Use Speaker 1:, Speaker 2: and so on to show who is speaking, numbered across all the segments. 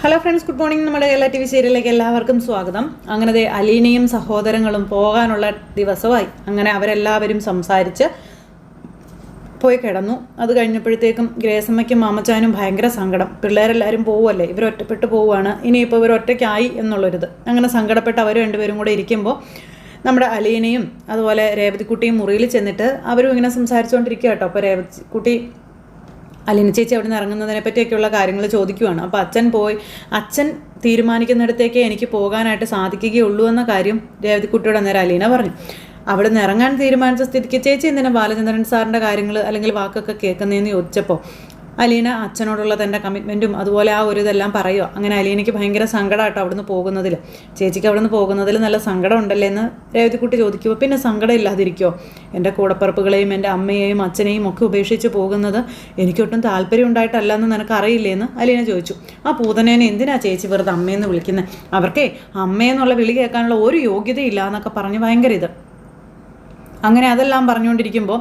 Speaker 1: Hello friends, good morning. നമ്മുടെ Kerala TV സീരിയലിലേക്ക് എല്ലാവർക്കും സ്വാഗതം. അങ്ങനെ അലീനയും സഹോദരങ്ങളും പോകാനുള്ള ദിവസമായി. അങ്ങനെ അവരെല്ലാവരും സംസാരിച്ച് പോയി കിടന്നു. അത് കഴിഞ്ഞപ്പോഴത്തേക്കും ഗ്രേസമ്മയ്ക്കും മാമച്ചാനും ഭയങ്കര സങ്കടം. പിള്ളേരെല്ലാവരും പോവുമല്ലേ, ഇവരൊറ്റപ്പെട്ട് പോവുകയാണ്, ഇനിയിപ്പോൾ ഇവരൊറ്റയ്ക്കായി എന്നുള്ളൊരിത്. അങ്ങനെ സങ്കടപ്പെട്ട് അവർ രണ്ടുപേരും കൂടെ ഇരിക്കുമ്പോൾ നമ്മുടെ അലീനയും അതുപോലെ രേവതിക്കുട്ടിയും മുറിയിൽ ചെന്നിട്ട് അവരും ഇങ്ങനെ സംസാരിച്ചുകൊണ്ടിരിക്കുക കേട്ടോ. അപ്പോൾ രേവതിക്കുട്ടി അലീന ചേച്ചി അവിടെ നിന്ന് ഇറങ്ങുന്നതിനെ പറ്റിയൊക്കെയുള്ള കാര്യങ്ങൾ ചോദിക്കുവാണ്. അപ്പോൾ അച്ഛൻ തീരുമാനിക്കുന്നിടത്തേക്ക് എനിക്ക് പോകാനായിട്ട് സാധിക്കുകയുള്ളൂ എന്ന കാര്യം രേവതിക്കുട്ടിയോട് അന്നേരം അലീന പറഞ്ഞു. അവിടെ നിന്ന് ഇറങ്ങാൻ തീരുമാനിച്ച സ്ഥിതിക്ക് ചേച്ചി എന്തിനാ ബാലചന്ദ്രൻ സാറിൻ്റെ കാര്യങ്ങൾ അല്ലെങ്കിൽ വാക്കൊക്കെ കേൾക്കുന്നതെന്ന് ചോദിച്ചപ്പോൾ അലീന അച്ഛനോടുള്ള തൻ്റെ കമ്മിറ്റ്മെൻറ്റും അതുപോലെ ആ ഒരു ഇതെല്ലാം പറയുക. അങ്ങനെ അലീനയ്ക്ക് ഭയങ്കര സങ്കടമായിട്ടോ അവിടുന്ന് പോകുന്നതിൽ. ചേച്ചിക്ക് അവിടുന്ന് പോകുന്നതിൽ നല്ല സങ്കടം ഉണ്ടല്ലേ എന്ന് രേവതിക്കുട്ടി ചോദിക്കുമ്പോൾ പിന്നെ സങ്കടം ഇല്ലാതിരിക്കുമോ? എൻ്റെ കൂടപ്പിറപ്പുകളെയും എൻ്റെ അമ്മയെയും അച്ഛനെയും ഒക്കെ ഉപേക്ഷിച്ച് പോകുന്നത് എനിക്കൊട്ടും താല്പര്യം ഉണ്ടായിട്ടല്ല എന്ന് നിനക്കറിയില്ലേന്ന് അലീന ചോദിച്ചു. ആ പൂതനേനെ എന്തിനാ ചേച്ചി വെറുതെ അമ്മയെന്ന് വിളിക്കുന്നത്? അവർക്കേ അമ്മയെന്നുള്ള വിളി കേൾക്കാനുള്ള ഒരു യോഗ്യതയില്ല എന്നൊക്കെ പറഞ്ഞ് ഭയങ്കര ഇത്. അങ്ങനെ അതെല്ലാം പറഞ്ഞുകൊണ്ടിരിക്കുമ്പോൾ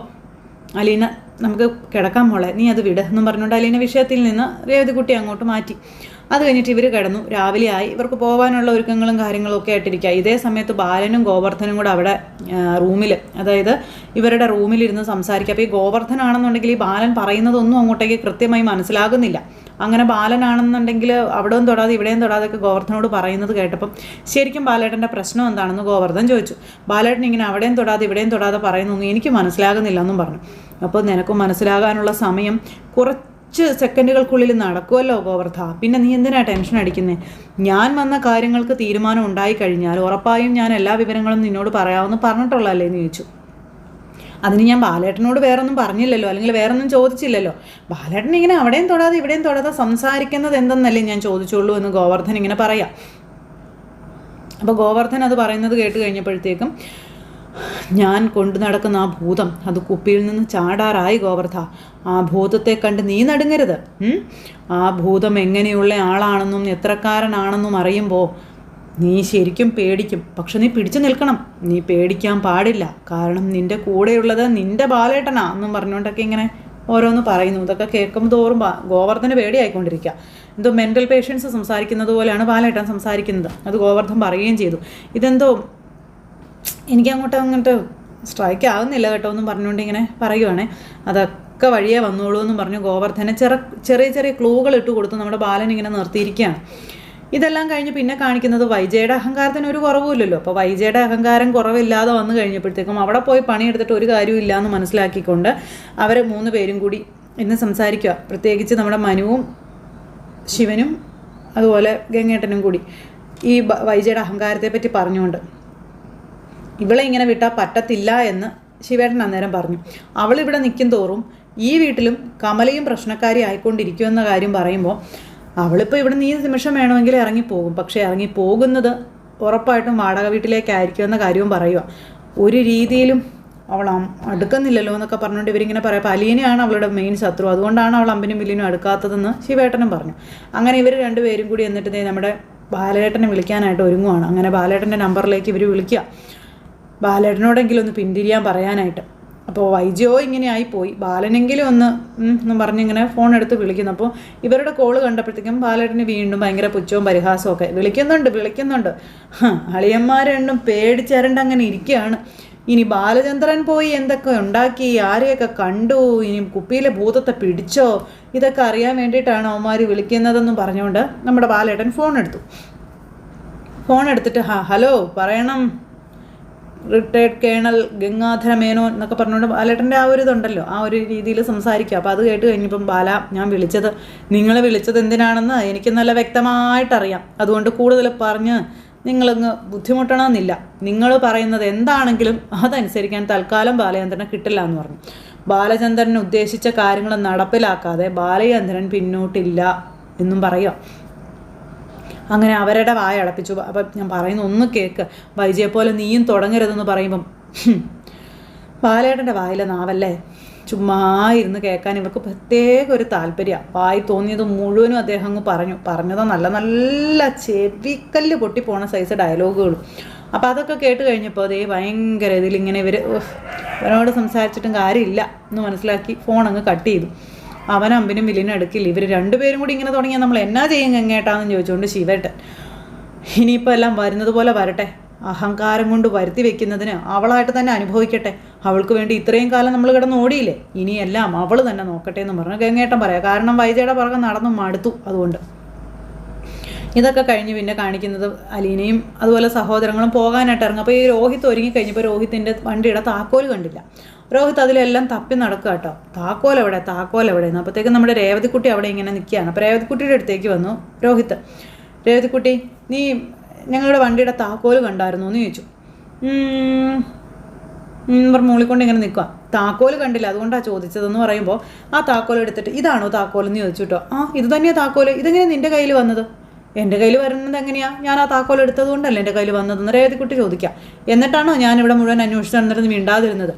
Speaker 1: അലീന നമുക്ക് കിടക്കാൻ മോളെ, നീ അത് വിട് എന്നും പറഞ്ഞുകൊണ്ട് അലീന വിഷയത്തിൽ നിന്ന് രേവതിക്കുട്ടി അങ്ങോട്ട് മാറ്റി. അത് കഴിഞ്ഞിട്ട് ഇവർ കിടന്നു. രാവിലെ ആയി. ഇവർക്ക് പോകാനുള്ള ഒരുക്കങ്ങളും കാര്യങ്ങളും ഒക്കെ ആയിട്ടിരിക്കുക. ഇതേ സമയത്ത് ബാലനും ഗോവർദ്ധനും കൂടെ അവിടെ റൂമിൽ, അതായത് ഇവരുടെ റൂമിലിരുന്ന് സംസാരിക്കുക. അപ്പോൾ ഈ ഗോവർദ്ധനാണെന്നുണ്ടെങ്കിൽ ഈ ബാലൻ പറയുന്നതൊന്നും അങ്ങോട്ടേക്ക് കൃത്യമായി മനസ്സിലാകുന്നില്ല. അങ്ങനെ ബാലനാണെന്നുണ്ടെങ്കിൽ അവിടെയും തൊടാതെ ഇവിടെയും തൊടാതെയൊക്കെ ഗോവർദ്ധനോട് പറയുന്നത് കേട്ടപ്പം ശരിക്കും ബാലേട്ടൻ്റെ പ്രശ്നം എന്താണെന്ന് ഗോവർദ്ധൻ ചോദിച്ചു. ബാലേട്ടൻ ഇങ്ങനെ അവിടെയും തൊടാതെ ഇവിടെയും തൊടാതെ പറയുന്നൊന്നും എനിക്ക് മനസ്സിലാകുന്നില്ല എന്നും പറഞ്ഞു. അപ്പോൾ നിനക്കും മനസ്സിലാകാനുള്ള സമയം കുറച്ച് സെക്കൻഡുകൾക്കുള്ളിൽ നടക്കുമല്ലോ ഗോവർദ്ധ, പിന്നെ നീ എന്തിനാ ടെൻഷൻ അടിക്കുന്നത്? ഞാൻ വന്ന കാര്യങ്ങൾക്ക് തീരുമാനം ഉണ്ടായിക്കഴിഞ്ഞാൽ ഉറപ്പായും ഞാൻ എല്ലാ വിവരങ്ങളും നിന്നോട് പറയാമെന്ന് പറഞ്ഞിട്ടുള്ളതല്ലേ എന്ന് ചോദിച്ചു. അതിന് ഞാൻ ബാലേട്ടനോട് വേറൊന്നും പറഞ്ഞില്ലല്ലോ, അല്ലെങ്കിൽ വേറൊന്നും ചോദിച്ചില്ലല്ലോ. ബാലേട്ടൻ ഇങ്ങനെ അവിടെയും തൊടാതെ ഇവിടെയും തൊടാതെ സംസാരിക്കുന്നത് എന്തെന്നല്ലേ ഞാൻ ചോദിച്ചുള്ളൂ എന്ന് ഗോവർദ്ധൻ ഇങ്ങനെ പറയാം. അപ്പോൾ ഗോവർദ്ധൻ അത് പറയുന്നത് കേട്ട് കഴിഞ്ഞപ്പോഴത്തേക്കും ഞാൻ കൊണ്ടു നടക്കുന്ന ആ ഭൂതം അത് കുപ്പിയിൽ നിന്ന് ചാടാറായി ഗോവർദ്ധ. ആ ഭൂതത്തെ കണ്ട് നീ നടുങ്ങരുത്. ആ ഭൂതം എങ്ങനെയുള്ള ആളാണെന്നും എത്രക്കാരനാണെന്നും അറിയുമ്പോൾ നീ ശരിക്കും പേടിക്കും. പക്ഷെ നീ പിടിച്ചു നിൽക്കണം. നീ പേടിക്കാൻ പാടില്ല. കാരണം നിൻ്റെ കൂടെയുള്ളത് നിൻ്റെ ബാലേട്ടനാ എന്നും പറഞ്ഞുകൊണ്ടൊക്കെ ഇങ്ങനെ ഓരോന്ന് പറയുന്നു. ഇതൊക്കെ കേൾക്കും തോറും ഗോവർദ്ധന് പേടിയായിക്കൊണ്ടിരിക്കുക. എന്തോ മെൻ്റൽ പേഷ്യൻസ് സംസാരിക്കുന്നത് പോലെയാണ് ബാലേട്ടൻ സംസാരിക്കുന്നത്. അത് ഗോവർദ്ധൻ പറയുകയും ചെയ്തു. ഇതെന്തോ എനിക്ക് അങ്ങോട്ട് സ്ട്രൈക്ക് ആകുന്നില്ല കേട്ടോ എന്നും പറഞ്ഞുകൊണ്ട് ഇങ്ങനെ പറയുവാണേ. അതൊക്കെ വഴിയേ വന്നോളൂ എന്നും പറഞ്ഞു ഗോവർദ്ധനെ ചെറിയ ചെറിയ ക്ലൂകൾ ഇട്ട് കൊടുത്ത് നമ്മുടെ ബാലൻ ഇങ്ങനെ നിർത്തിയിരിക്കുകയാണ്. ഇതെല്ലാം കഴിഞ്ഞ് പിന്നെ കാണിക്കുന്നത് വൈജയുടെ അഹങ്കാരത്തിന് ഒരു കുറവുമില്ലല്ലോ. അപ്പോൾ വൈജയുടെ അഹങ്കാരം കുറവില്ലാതെ വന്നു കഴിഞ്ഞപ്പോഴത്തേക്കും അവിടെ പോയി പണിയെടുത്തിട്ട് ഒരു കാര്യമില്ല എന്ന് മനസ്സിലാക്കിക്കൊണ്ട് അവർ 3 പേരും കൂടി ഇന്ന് സംസാരിക്കുക. പ്രത്യേകിച്ച് നമ്മുടെ മനുവും ശിവനും അതുപോലെ ഗംഗേട്ടനും കൂടി ഈ വൈജയുടെ അഹങ്കാരത്തെ പറ്റി പറഞ്ഞുകൊണ്ട് ഇവളെ ഇങ്ങനെ വിട്ടാൽ പറ്റത്തില്ല എന്ന് ശിവേട്ടൻ അന്നേരം പറഞ്ഞു. അവളിവിടെ നിൽക്കും തോറും ഈ വീട്ടിലും കമലയും പ്രശ്നക്കാരി ആയിക്കൊണ്ടിരിക്കുമെന്ന കാര്യം പറയുമ്പോൾ അവളിപ്പോൾ ഇവിടെ നീ നിമിഷം വേണമെങ്കിൽ ഇറങ്ങിപ്പോകും. പക്ഷേ ഇറങ്ങിപ്പോകുന്നത് ഉറപ്പായിട്ടും വാടക വീട്ടിലേക്കായിരിക്കുമെന്ന കാര്യവും പറയുക. ഒരു രീതിയിലും അവൾ അടുക്കുന്നില്ലല്ലോ എന്നൊക്കെ പറഞ്ഞുകൊണ്ട് ഇവരിങ്ങനെ പറയാം. അപ്പോൾ അലീനയാണ് അവളുടെ മെയിൻ ശത്രു, അതുകൊണ്ടാണ് അവൾ അമ്പിനും വില്ലിനും അടുക്കാത്തതെന്ന് ശിവേട്ടനും പറഞ്ഞു. അങ്ങനെ ഇവർ 2 പേരും കൂടി എന്നിട്ട് നമ്മുടെ ബാലേട്ടനെ വിളിക്കാനായിട്ട് ഒരുങ്ങുവാണ്. അങ്ങനെ ബാലേട്ടൻ്റെ നമ്പറിലേക്ക് ഇവർ വിളിക്കുക, ബാലേട്ടനോടെങ്കിലും ഒന്ന് പിന്തിരിയാൻ പറയാനായിട്ട്. അപ്പോൾ വൈജയോ ഇങ്ങനെ ആയിപ്പോയി, ബാലനെങ്കിലും എന്നും പറഞ്ഞിങ്ങനെ ഫോൺ എടുത്ത് വിളിക്കുന്നു. അപ്പോൾ ഇവരുടെ കോള് കണ്ടപ്പോഴത്തേക്കും ബാലേട്ടന് വീണ്ടും ഭയങ്കര പുച്ഛവും പരിഹാസവും ഒക്കെ. വിളിക്കുന്നുണ്ട്. അളിയന്മാർ രണ്ടും പേടിച്ചരണ്ട് അങ്ങനെ ഇരിക്കുകയാണ്. ഇനി ബാലചന്ദ്രൻ പോയി എന്തൊക്കെ ഉണ്ടാക്കി, ആരെയൊക്കെ കണ്ടു, ഇനി കുപ്പിയിലെ ഭൂതത്തെ പിടിച്ചോ, ഇതൊക്കെ അറിയാൻ വേണ്ടിയിട്ടാണ് അവന്മാർ വിളിക്കുന്നതെന്നും പറഞ്ഞുകൊണ്ട് നമ്മുടെ ബാലേട്ടൻ ഫോൺ എടുത്തിട്ട് ഹലോ പറയണം, റിട്ടയർഡ് കേണൽ ഗംഗാധര മേനോൻ എന്നൊക്കെ പറഞ്ഞുകൊണ്ട് ബാലേട്ടൻ്റെ ആ ഒരു ഇതുണ്ടല്ലോ, ആ ഒരു രീതിയിൽ സംസാരിക്കുക. അപ്പോൾ അത് കേട്ട് കഴിഞ്ഞപ്പം ബാല, നിങ്ങളെ വിളിച്ചത് എന്തിനാണെന്ന് എനിക്ക് നല്ല വ്യക്തമായിട്ടറിയാം. അതുകൊണ്ട് കൂടുതൽ പറഞ്ഞ് നിങ്ങളങ്ങ് ബുദ്ധിമുട്ടണമെന്നില്ല. നിങ്ങൾ പറയുന്നത് എന്താണെങ്കിലും അതനുസരിക്കാൻ തൽക്കാലം ബാലചന്ദ്രനെ കിട്ടില്ല എന്ന് പറഞ്ഞു. ബാലചന്ദ്രൻ ഉദ്ദേശിച്ച കാര്യങ്ങൾ നടപ്പിലാക്കാതെ ബാലചന്ദ്രൻ പിന്നോട്ടില്ല എന്നും പറയുക. അങ്ങനെ അവരുടെ വായ അടപ്പിച്ചു. അപ്പം ഞാൻ പറയുന്ന ഒന്ന് കേൾക്ക്, വൈജയെപ്പോലെ നീയും തുടങ്ങരുതെന്ന് പറയുമ്പം ബാലേട്ടൻ്റെ വായിലെ നാവല്ലേ, ചുമ്മാ ഇരുന്ന് കേൾക്കാൻ ഇവർക്ക് പ്രത്യേക ഒരു താല്പര്യമാണ്. വായി തോന്നിയത് മുഴുവനും അദ്ദേഹം അങ്ങ് പറഞ്ഞതോ നല്ല നല്ല ചെവിക്കല്ല് പൊട്ടിപ്പോണ സൈസ് ഡയലോഗുകളും. അപ്പോൾ അതൊക്കെ കേട്ട് കഴിഞ്ഞപ്പോൾ അതേ ഭയങ്കര ഇതിലിങ്ങനെ ഇവരോട് സംസാരിച്ചിട്ടും കാര്യമില്ല എന്ന് മനസ്സിലാക്കി ഫോൺ അങ്ങ് കട്ട് ചെയ്തു. അവൻ അമ്പിനും വില്ലിനും എടുക്കില്ല. ഇവർ രണ്ടുപേരും കൂടി ഇങ്ങനെ തുടങ്ങിയാൽ നമ്മൾ എന്നാ ചെയ്യും ഗംഗേട്ടാന്ന് ചോദിച്ചുകൊണ്ട് ശിവേട്ടൻ. ഇനിയിപ്പോൾ എല്ലാം വരുന്നത് പോലെ വരട്ടെ, അഹങ്കാരം കൊണ്ട് വരുത്തി വെക്കുന്നതിന് അവളായിട്ട് തന്നെ അനുഭവിക്കട്ടെ. അവൾക്ക് വേണ്ടി ഇത്രയും കാലം നമ്മൾ കിടന്ന് ഓടിയില്ലേ, ഇനിയെല്ലാം അവൾ തന്നെ നോക്കട്ടെ എന്ന് പറഞ്ഞ് ഗംഗേട്ടൻ പറയാം. കാരണം വൈജയുടെ പുറകെ നടന്നു മടുത്തു. അതുകൊണ്ട് ഇതൊക്കെ കഴിഞ്ഞ് പിന്നെ കാണിക്കുന്നത് അലീനയും അതുപോലെ സഹോദരങ്ങളും പോകാനായിട്ട് ഇറങ്ങും. അപ്പോൾ ഈ രോഹിത് ഒരുങ്ങി കഴിഞ്ഞപ്പോൾ രോഹിത്തിൻ്റെ വണ്ടിയുടെ താക്കോല് കണ്ടില്ല. രോഹിത് അതിലെല്ലാം തപ്പി നടക്കുക കേട്ടോ. താക്കോൽ എവിടെയെന്ന്. അപ്പോഴത്തേക്കും നമ്മുടെ രേവതിക്കുട്ടി അവിടെ ഇങ്ങനെ നിൽക്കുകയാണ്. അപ്പോൾ രേവതിക്കുട്ടിയുടെ അടുത്തേക്ക് വന്നു രോഹിത്. രേവതിക്കുട്ടി, നീ ഞങ്ങളുടെ വണ്ടിയുടെ താക്കോല് കണ്ടായിരുന്നു എന്ന് ചോദിച്ചു. മൂളിക്കൊണ്ട് ഇങ്ങനെ നിൽക്കുക. താക്കോല് കണ്ടില്ല, അതുകൊണ്ടാണ് ചോദിച്ചതെന്ന് പറയുമ്പോൾ ആ താക്കോൽ എടുത്തിട്ട് ഇതാണോ താക്കോലെന്ന് ചോദിച്ചു കേട്ടോ. ഇത് തന്നെയാണ് താക്കോല്. ഇതെങ്ങനെയാണ് നിൻ്റെ കയ്യിൽ വന്നത്? എൻ്റെ കയ്യിൽ വരുന്നത് എങ്ങനെയാണ്? ഞാൻ ആ താക്കോൽ എടുത്തത് കൊണ്ടല്ലേ എൻ്റെ കയ്യിൽ വന്നതെന്ന് രേവതിക്കുട്ടി ചോദിക്കാം. എന്നിട്ടാണോ ഞാനിവിടെ മുഴുവൻ അന്വേഷിച്ച് നടന്നിരുന്ന് മിണ്ടാതിരുന്നത്?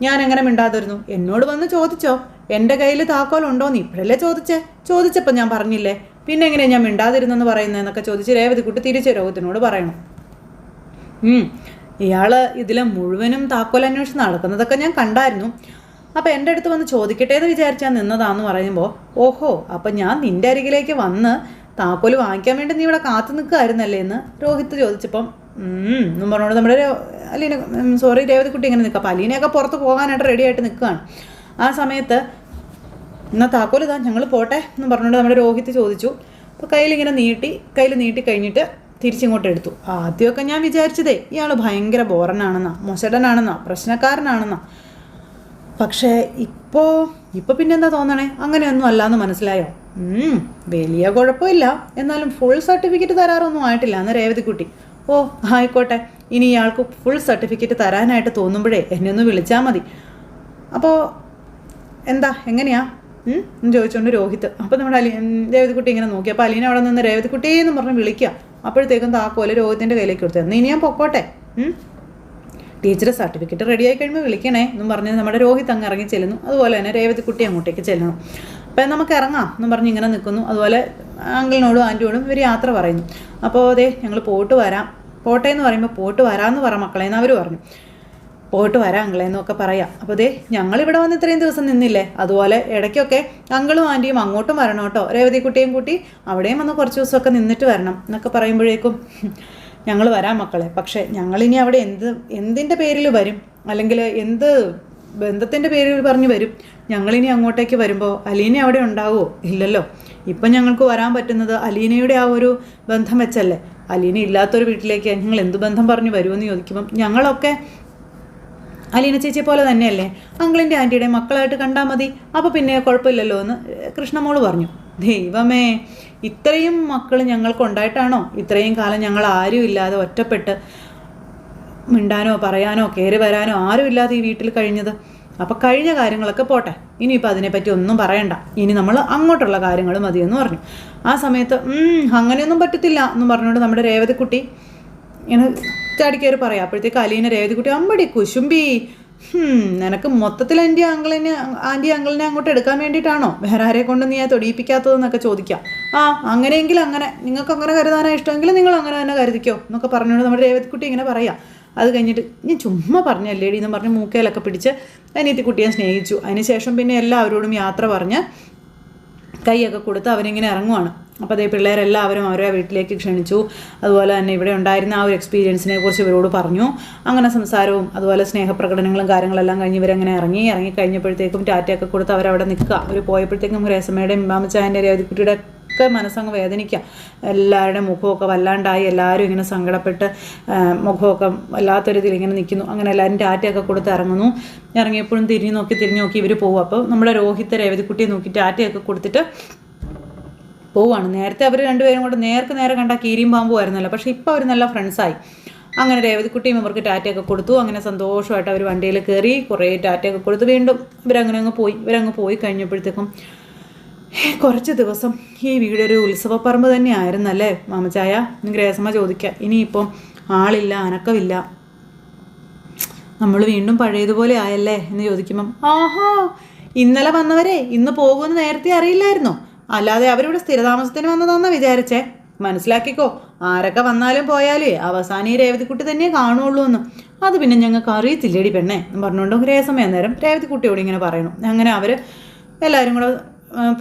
Speaker 1: ഞാൻ എങ്ങനെ മിണ്ടാതിരുന്നു? എന്നോട് വന്ന് ചോദിച്ചോ എൻ്റെ കയ്യിൽ താക്കോലുണ്ടോ എന്ന്. ഇപ്പോഴല്ലേ ചോദിച്ചപ്പോൾ ഞാൻ പറഞ്ഞില്ലേ, പിന്നെ എങ്ങനെയാണ് ഞാൻ മിണ്ടാതിരുന്നെന്ന് പറയുന്നതെന്നൊക്കെ ചോദിച്ച് രേവതിക്കുട്ടി തിരിച്ച് രോഹിത്തിനോട് പറയണം. ഇയാൾ ഇതിലെ മുഴുവനും താക്കോൽ അന്വേഷിച്ച് നടക്കുന്നതൊക്കെ ഞാൻ കണ്ടായിരുന്നു. അപ്പോൾ എൻ്റെ അടുത്ത് വന്ന് ചോദിക്കട്ടെ എന്ന് വിചാരിച്ചാൽ നിന്നതാന്ന് പറയുമ്പോൾ, ഓഹോ, അപ്പം ഞാൻ നിൻ്റെ അരികിലേക്ക് വന്ന് താക്കോല് വാങ്ങിക്കാൻ വേണ്ടി നീ ഇവിടെ കാത്തു നിൽക്കുകയായിരുന്നല്ലേ എന്ന് രോഹിത്ത് ചോദിച്ചപ്പം എന്നും പറഞ്ഞോണ്ട് നമ്മുടെ രേവതിക്കുട്ടി ഇങ്ങനെ നിൽക്കുക. അപ്പോൾ അലീനയൊക്കെ പുറത്ത് പോകാനായിട്ട് റെഡി ആയിട്ട് നിൽക്കുകയാണ്. ആ സമയത്ത് എന്നാൽ താക്കോൽ ഇതാ, ഞങ്ങൾ പോട്ടെ എന്ന് പറഞ്ഞുകൊണ്ട് നമ്മുടെ രോഹിത്ത് ചോദിച്ചു. അപ്പോൾ കയ്യിൽ നീട്ടി കഴിഞ്ഞിട്ട് തിരിച്ചിങ്ങോട്ട് എടുത്തു. ആദ്യമൊക്കെ ഞാൻ വിചാരിച്ചതേ ഇയാൾ ഭയങ്കര ബോറനാണെന്നാ, മൊശടനാണെന്നാ, പ്രശ്നക്കാരനാണെന്നാ. പക്ഷേ ഇപ്പോൾ പിന്നെന്താ തോന്നണേ, അങ്ങനെയൊന്നും അല്ലാന്ന് മനസ്സിലായോ? വലിയ കുഴപ്പമില്ല, എന്നാലും ഫുൾ സർട്ടിഫിക്കറ്റ് തരാറൊന്നും ആയിട്ടില്ല എന്ന് രേവതിക്കുട്ടി. ഓ ആയിക്കോട്ടെ, ഇനി ഇയാൾക്ക് ഫുൾ സർട്ടിഫിക്കറ്റ് തരാനായിട്ട് തോന്നുമ്പോഴേ എന്നെ ഒന്ന് വിളിച്ചാൽ മതി. അപ്പോൾ എന്താ എങ്ങനെയാ എന്ന് ചോദിച്ചുകൊണ്ട് രോഹിത്ത്. അപ്പോൾ നമ്മുടെ രേവതിക്കുട്ടി ഇങ്ങനെ നോക്കി. അപ്പോൾ അലീന അവിടെ നിന്ന് രേവതിക്കുട്ടി എന്ന് പറഞ്ഞ് വിളിക്കുക. അപ്പോഴത്തേക്കും താക്കോല് രോഹിത്തിൻ്റെ കയ്യിലേക്ക് കൊടുത്തു. എന്നാൽ ഇനി ഞാൻ പൊക്കോട്ടെ, ടീച്ചർ സർട്ടിഫിക്കറ്റ് റെഡിയായി കഴിയുമ്പോൾ വിളിക്കണേ എന്നും പറഞ്ഞ് നമ്മുടെ രോഹിത് അങ്ങ് ഇറങ്ങി ചെല്ലുന്നു. അതുപോലെ തന്നെ രേവതിക്കുട്ടി അങ്ങോട്ടേക്ക് ചെല്ലണം. അപ്പം നമുക്ക് ഇറങ്ങാം എന്നും പറഞ്ഞ് ഇങ്ങനെ നിൽക്കുന്നു. അതുപോലെ അങ്കിളിനോടും ആൻറ്റിയോടും ഇവർ യാത്ര പറയുന്നു. അപ്പോൾ അതെ ഞങ്ങൾ പോട്ടെ എന്ന് പറയുമ്പോൾ പോയിട്ട് വരാമെന്ന് പറ മക്കളേന്ന് അവർ പറഞ്ഞു. പോയിട്ട് വരാം അങ്കിളേന്നൊക്കെ പറയാം. അപ്പോൾ ദേ ഞങ്ങളിവിടെ വന്ന് ഇത്രയും ദിവസം നിന്നില്ലേ, അതുപോലെ ഇടയ്ക്കൊക്കെ അങ്കിളും ആൻറ്റിയും അങ്ങോട്ടും വരണം കേട്ടോ, രേവതിക്കുട്ടിയും കൂട്ടി അവിടെയും വന്ന് കുറച്ച് ദിവസമൊക്കെ നിന്നിട്ട് വരണം എന്നൊക്കെ പറയുമ്പോഴേക്കും ഞങ്ങൾ വരാം മക്കളെ, പക്ഷേ ഞങ്ങളിനി അവിടെ എന്തിൻ്റെ പേരിൽ വരും, അല്ലെങ്കിൽ എന്ത് ബന്ധത്തിൻ്റെ പേരിൽ പറഞ്ഞ് വരും? ഞങ്ങളിനി അങ്ങോട്ടേക്ക് വരുമ്പോൾ അലീന അവിടെ ഉണ്ടാവുമോ? ഇല്ലല്ലോ. ഇപ്പം ഞങ്ങൾക്ക് വരാൻ പറ്റുന്നത് അലീനയുടെ ആ ഒരു ബന്ധം വെച്ചല്ലേ. അലീന ഇല്ലാത്തൊരു വീട്ടിലേക്ക് ഞങ്ങൾ എന്ത് ബന്ധം പറഞ്ഞു വരുമെന്ന് ചോദിക്കുമ്പം ഞങ്ങളൊക്കെ അലീന ചേച്ചിയെ പോലെ തന്നെയല്ലേ, അങ്കിളിൻ്റെ ആൻറ്റിയുടെ മക്കളായിട്ട് കണ്ടാൽ മതി, അപ്പോൾ പിന്നെ കുഴപ്പമില്ലല്ലോ എന്ന് കൃഷ്ണമോള് പറഞ്ഞു. ദൈവമേ, ഇത്രയും മക്കൾ ഞങ്ങൾക്കുണ്ടായിട്ടാണോ ഇത്രയും കാലം ഞങ്ങൾ ആരും ഇല്ലാതെ ഒറ്റപ്പെട്ട് മിണ്ടാനോ പറയാനോ കയറി വരാനോ ആരും ഇല്ലാതെ ഈ വീട്ടിൽ കഴിഞ്ഞത്? അപ്പോൾ കഴിഞ്ഞ കാര്യങ്ങളൊക്കെ പോട്ടെ, ഇനിയിപ്പോൾ അതിനെപ്പറ്റി ഒന്നും പറയണ്ട, ഇനി നമ്മൾ അങ്ങോട്ടുള്ള കാര്യങ്ങൾ മതിയെന്ന് പറഞ്ഞു. ആ സമയത്ത് അങ്ങനെയൊന്നും പറ്റത്തില്ല എന്ന് പറഞ്ഞുകൊണ്ട് നമ്മുടെ രേവതിക്കുട്ടി ഇങ്ങനെ ചാടിക്കയറി പറയാം. അപ്പോഴത്തേക്ക് അലീന രേവതിക്കുട്ടി അമ്പടി കുശുംബി, നിനക്ക് മൊത്തത്തിൽ ആൻറ്റി അങ്കിളിനെ അങ്ങോട്ട് എടുക്കാൻ വേണ്ടിയിട്ടാണോ വേറെ ആരെ കൊണ്ട് നീ തൊടിയിപ്പിക്കാത്തതെന്നൊക്കെ ചോദിക്കാം. അങ്ങനെയെങ്കിൽ അങ്ങനെ, നിങ്ങൾക്ക് അങ്ങനെ കരുതാനാണ് ഇഷ്ടമെങ്കിൽ നിങ്ങൾ അങ്ങനെ തന്നെ കരുതിക്കോ എന്നൊക്കെ പറഞ്ഞുകൊണ്ട് നമ്മുടെ രേവതിക്കുട്ടി ഇങ്ങനെ പറയാം. അത് കഴിഞ്ഞിട്ട് ഞാൻ ചുമ്മാ പറഞ്ഞല്ലേടി എന്ന് പറഞ്ഞ് മൂക്കയിലൊക്കെ പിടിച്ച് അനിയത്തിക്കുട്ടിയെ സ്നേഹിച്ചു. അതിനുശേഷം പിന്നെ എല്ലാവരോടും യാത്ര പറഞ്ഞ് കൈയൊക്കെ കൊടുത്ത് അവരിങ്ങനെ ഇറങ്ങുവാണ്. അപ്പോൾ അതേ പിള്ളേരെല്ലാവരും അവരെ വീട്ടിലേക്ക് ക്ഷണിച്ചു. അതുപോലെ തന്നെ ഇവിടെ ഉണ്ടായിരുന്ന ആ ഒരു എക്സ്പീരിയൻസിനെ കുറിച്ച് ഇവരോട് പറഞ്ഞു. അങ്ങനെ സംസാരവും അതുപോലെ സ്നേഹപ്രകടനങ്ങളും കാര്യങ്ങളെല്ലാം കഴിഞ്ഞ് ഇവരങ്ങനെ ഇറങ്ങി കഴിഞ്ഞപ്പോഴത്തേക്കും ടാറ്റയൊക്കെ കൊടുത്ത് അവരവിടെ നിൽക്കുക. അവർ പോയപ്പോഴത്തേക്കും രേസമ്മയുടെയും മാമച്ചായൻ്റെ രേവതിക്കുട്ടിയുടെ ഒക്കെ മനസ്സങ്ങ് വേദനിക്കുക. എല്ലാവരുടെയും മുഖമൊക്കെ വല്ലാണ്ടായി, എല്ലാവരും ഇങ്ങനെ സങ്കടപ്പെട്ട് മുഖമൊക്കെ വല്ലാത്തൊരിതിൽ ഇങ്ങനെ നിൽക്കുന്നു. അങ്ങനെ എല്ലാവരും ടാറ്റയൊക്കെ കൊടുത്ത് ഇറങ്ങിയപ്പോഴും തിരിഞ്ഞു നോക്കി ഇവർ പോകും. അപ്പോൾ നമ്മുടെ രോഹിത്ത് രേവതിക്കുട്ടിയെ നോക്കി ടാറ്റയൊക്കെ കൊടുത്തിട്ട് പോവുകയാണ്. നേരത്തെ അവർ രണ്ടുപേരും കൂടെ നേരെ കണ്ട കീരിയും പാമ്പും ആയിരുന്നല്ലോ, പക്ഷേ ഇപ്പോൾ അവർ നല്ല ഫ്രണ്ട്സായി. അങ്ങനെ രേവതിക്കുട്ടിയും അവർക്ക് ടാറ്റയൊക്കെ കൊടുത്തു. അങ്ങനെ സന്തോഷമായിട്ട് അവർ വണ്ടിയിൽ കയറി കുറേ ടാറ്റയൊക്കെ കൊടുത്ത് വീണ്ടും ഇവരങ്ങ് പോയി കഴിഞ്ഞപ്പോഴത്തേക്കും കുറച്ച് ദിവസം ഈ വീടൊരു ഉത്സവപ്പറമ്പ് തന്നെ ആയിരുന്നല്ലേ മാമച്ചായ എന്ന് ഗ്രേസമ്മ ചോദിക്കുക. ഇനിയിപ്പം ആളില്ല, അനക്കമില്ല, നമ്മൾ വീണ്ടും പഴയതുപോലെ ആയല്ലേ എന്ന് ചോദിക്കുമ്പം ഇന്നലെ വന്നവരെ ഇന്ന് പോകുമെന്ന് നേരത്തെ അറിയില്ലായിരുന്നോ? അല്ലാതെ അവരിവിടെ സ്ഥിരതാമസത്തിന് വന്നതാണെന്നാ വിചാരിച്ചേ? മനസ്സിലാക്കിക്കോ, ആരൊക്കെ വന്നാലും പോയാലേ അവസാനം ഈ രേവതിക്കുട്ടി തന്നെ കാണുള്ളൂ എന്ന്. അത് പിന്നെ ഞങ്ങൾക്ക് അറിയത്തില്ലേടി പെണ്ണേ എന്ന് പറഞ്ഞുകൊണ്ട് രേസമ്മ അന്നേരം രേവതിക്കുട്ടിയോട് ഇങ്ങനെ പറയണം. അങ്ങനെ അവർ എല്ലാവരും കൂടെ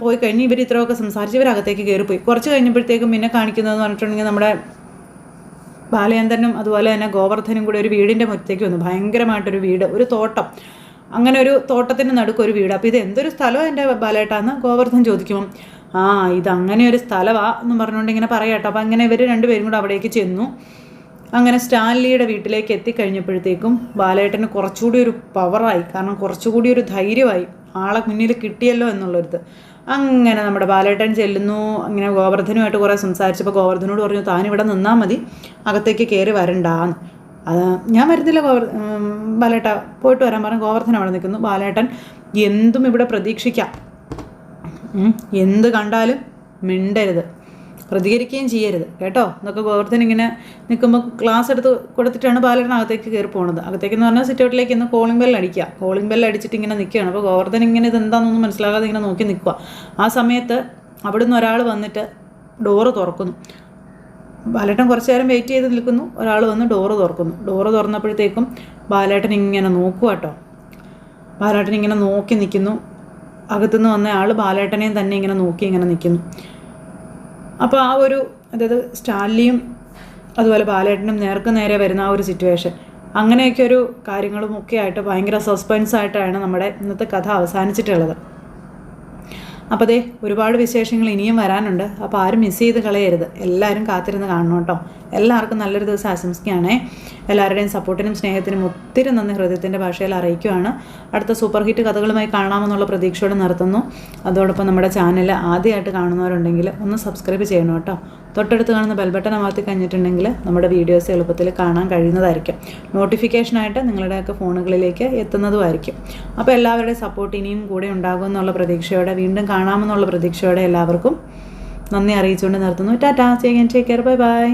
Speaker 1: പോയി കഴിഞ്ഞ് ഇവർ ഇത്രയൊക്കെ സംസാരിച്ച് ഇവരകത്തേക്ക് കയറിപ്പോയി. കുറച്ച് കഴിഞ്ഞപ്പോഴത്തേക്കും പിന്നെ കാണിക്കുന്നതെന്ന് പറഞ്ഞിട്ടുണ്ടെങ്കിൽ നമ്മുടെ ബാലചന്ദ്രനും അതുപോലെ തന്നെ ഗോവർദ്ധനും കൂടി ഒരു വീടിൻ്റെ മുറ്റത്തേക്ക് വന്നു. ഭയങ്കരമായിട്ടൊരു വീട്, ഒരു തോട്ടം, അങ്ങനെ ഒരു തോട്ടത്തിൻ്റെ നടുക്കൊരു വീട്. അപ്പോൾ ഇത് എന്തൊരു സ്ഥലമോ എൻ്റെ ബാലേട്ടാന്ന് ഗോവർദ്ധൻ ചോദിക്കുമ്പം ഇതങ്ങനെ ഒരു സ്ഥലമാണ് എന്ന് പറഞ്ഞുകൊണ്ട് ഇങ്ങനെ പറയാട്ടോ. അപ്പോൾ അങ്ങനെ ഇവർ രണ്ടുപേരും കൂടെ അവിടേക്ക് ചെന്നു. അങ്ങനെ സ്റ്റാൻലിയുടെ വീട്ടിലേക്ക് എത്തിക്കഴിഞ്ഞപ്പോഴത്തേക്കും ബാലേട്ടന് കുറച്ചുകൂടി ഒരു പവറായി, കാരണം കുറച്ചുകൂടി ഒരു ധൈര്യമായി, ആളെ മുന്നിൽ കിട്ടിയല്ലോ എന്നുള്ളൊരിത്. അങ്ങനെ നമ്മുടെ ബാലേട്ടൻ ചെല്ലുന്നു. അങ്ങനെ ഗോവർദ്ധനുമായിട്ട് കുറേ സംസാരിച്ചപ്പോൾ ഗോവർദ്ധനോട് പറഞ്ഞു, താനിവിടെ നിന്നാൽ മതി, അകത്തേക്ക് കയറി വരണ്ടാന്ന്. ഞാൻ വരുന്നില്ല ബാലേട്ട, പോയിട്ട് വരാൻ പറഞ്ഞു. ഗോവർദ്ധൻ അവിടെ നിൽക്കുന്നു. ബാലേട്ടൻ എന്തും ഇവിടെ പ്രതീക്ഷിക്കാം, എന്ത് കണ്ടാലും മിണ്ടരുത്, പ്രതികരിക്കുകയും ചെയ്യരുത് കേട്ടോ എന്നൊക്കെ ഗോവർദ്ധൻ ഇങ്ങനെ നിൽക്കുമ്പോൾ ക്ലാസ് എടുത്ത് കൊടുത്തിട്ടാണ് ബാലേട്ടൻ അകത്തേക്ക് കയറി പോകുന്നത്. അകത്തേക്കെന്ന് പറഞ്ഞാൽ സിറ്റൗട്ടിലേക്ക് ഇന്ന് കോളിംഗ് ബെൽ അടിക്കുക. കോളിംഗ് ബെൽ അടിച്ചിട്ട് ഇങ്ങനെ നിൽക്കുകയാണ്. അപ്പോൾ ഗോവർദ്ധൻ ഇങ്ങനെ ഇതെന്താണെന്നൊന്നും മനസ്സിലാകാതെ ഇങ്ങനെ നോക്കി നിൽക്കുക. ആ സമയത്ത് അവിടുന്ന് ഒരാൾ വന്നിട്ട് ഡോറ് തുറക്കുന്നു. ബാലേട്ടൻ കുറച്ച് നേരം വെയിറ്റ് ചെയ്ത് നിൽക്കുന്നു. ഒരാൾ വന്ന് ഡോറ് തുറക്കുന്നു. ഡോറ് തുറന്നപ്പോഴത്തേക്കും ബാലേട്ടൻ ഇങ്ങനെ നോക്കുക കേട്ടോ. ബാലേട്ടൻ ഇങ്ങനെ നോക്കി നിൽക്കുന്നു. അകത്തുനിന്ന് വന്ന ആൾ ബാലേട്ടനെയും തന്നെ ഇങ്ങനെ നോക്കി ഇങ്ങനെ നിൽക്കുന്നു. അപ്പോൾ ആ ഒരു, അതായത് സ്റ്റാൻലിയും അതുപോലെ ബാലേട്ടനും നേർക്ക് നേരെ വരുന്ന ആ ഒരു സിറ്റുവേഷൻ, അങ്ങനെയൊക്കെ ഒരു കാര്യങ്ങളും ഒക്കെ ആയിട്ട് ഭയങ്കര സസ്പെൻസായിട്ടാണ് നമ്മുടെ ഇന്നത്തെ കഥ അവസാനിച്ചിട്ടുള്ളത്. അപ്പോൾ ദേ ഒരുപാട് വിശേഷങ്ങൾ ഇനിയും വരാനുണ്ട്. അപ്പോൾ ആരും മിസ് ചെയ്ത് കളയരുത്, എല്ലാവരും കാത്തിരുന്ന് കാണണം കേട്ടോ. എല്ലാവർക്കും നല്ലൊരു ദിവസം ആശംസിക്കുകയാണേ. എല്ലാവരുടെയും സപ്പോർട്ടിനും സ്നേഹത്തിനും ഒത്തിരി നന്ദി ഹൃദയത്തിൻ്റെ ഭാഷയിൽ അറിയിക്കുകയാണ്. അടുത്ത സൂപ്പർ ഹിറ്റ് കഥകളുമായി കാണാമെന്നുള്ള പ്രതീക്ഷയോടെ നിർത്തുന്നു. അതോടൊപ്പം നമ്മുടെ ചാനൽ ആദ്യമായിട്ട് കാണുന്നവരുണ്ടെങ്കിൽ ഒന്ന് സബ്സ്ക്രൈബ് ചെയ്യണം കേട്ടോ. തൊട്ടടുത്ത് കാണുന്ന ബെൽബട്ടൺ അമർത്തി കഴിഞ്ഞിട്ടുണ്ടെങ്കിൽ നമ്മുടെ വീഡിയോസ് എളുപ്പത്തിൽ കാണാൻ കഴിയുന്നതായിരിക്കും. നോട്ടിഫിക്കേഷനായിട്ട് നിങ്ങളുടെയൊക്കെ ഫോണുകളിലേക്ക് എത്തുന്നതുമായിരിക്കും. അപ്പോൾ എല്ലാവരുടെയും സപ്പോർട്ട് ഇനിയും കൂടെ ഉണ്ടാകുമെന്നുള്ള പ്രതീക്ഷയോടെ, വീണ്ടും കാണാമെന്നുള്ള പ്രതീക്ഷയോടെ എല്ലാവർക്കും നന്ദി അറിയിച്ചുകൊണ്ട് നിർത്തുന്നു. Tata, take care, bye bye.